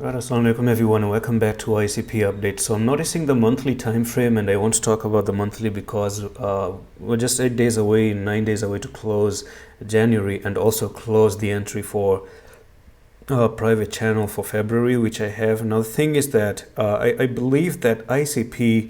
Right, assalamu alaikum everyone and welcome back to ICP update. So I'm noticing the monthly time frame and I want to talk about the monthly because we're just 8 days away, 9 days away to close January and also close the entry for private channel for February, which I have. Now the thing is that I believe that ICP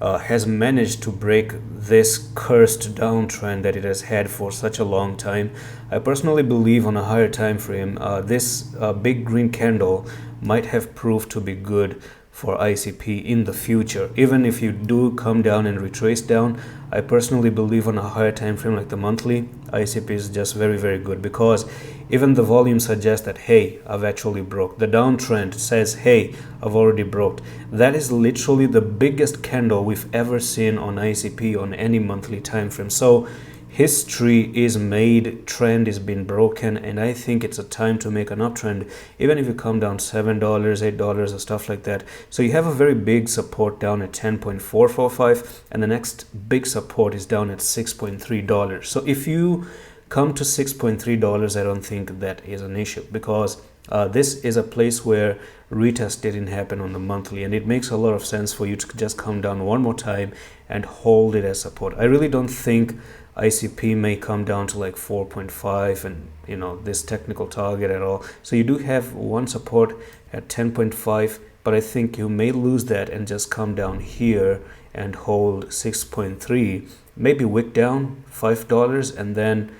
has managed to break this cursed downtrend that it has had for such a long time. I personally believe on a higher time frame, this big green candle might have proved to be good for ICP in the future. Even if you do come down and retrace down, I personally believe on a higher time frame like the monthly, ICP is just very good, because even the volume suggests that, hey, I've actually broke. The downtrend says, hey, I've already broke. That is literally the biggest candle we've ever seen on ICP on any monthly time frame. So history is made, trend is been broken, and I think it's a time to make an uptrend, even if you come down $7, $8 or stuff like that. So you have a very big support down at 10.445 and the next big support is down at $6.3. so if you come to $6.3, I don't think that is an issue, because this is a place where retest didn't happen on the monthly, and it makes a lot of sense for you to just come down one more time and hold it as support. I really don't think ICP may come down to like 4.5 and this technical target at all. So you do have one support at 10.5, but I think you may lose that and just come down here and hold 6.3, maybe wick down $5, and then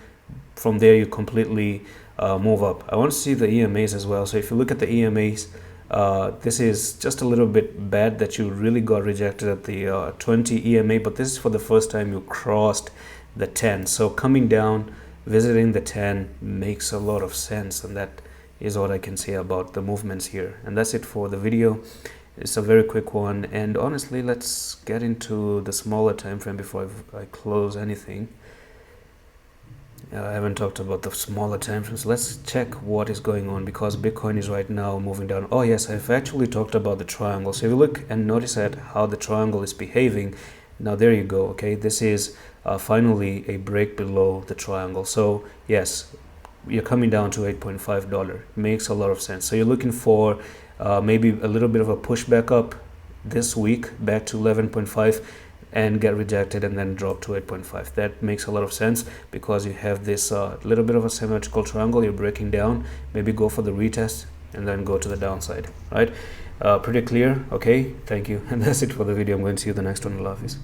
from there you completely move up. I want to see the EMAs as well. So if you look at the EMAs, this is just a little bit bad that you really got rejected at the 20 EMA, but this is for the first time you crossed the 10. So coming down, visiting the 10 makes a lot of sense, and that is what I can say about the movements here. And that's it for the video. It's a very quick one, and honestly, let's get into the smaller time frame before I close anything. I haven't talked about the smaller time frames. Let's check what is going on, because Bitcoin is right now moving down. Oh yes, I've actually talked about the triangle. So if you look and notice at how the triangle is behaving, now there you go. Okay, this is finally a break below the triangle. So yes, you're coming down to $8.5. Makes a lot of sense. So you're looking for maybe a little bit of a pushback up this week back to 11.5 and get rejected and then drop to 8.5. That makes a lot of sense, because you have this little bit of a symmetrical triangle. You're breaking down, maybe go for the retest and then go to the downside, right? Pretty clear. Okay, thank you. And that's it for the video. I'm going to see you the next one. Allah Hafiz.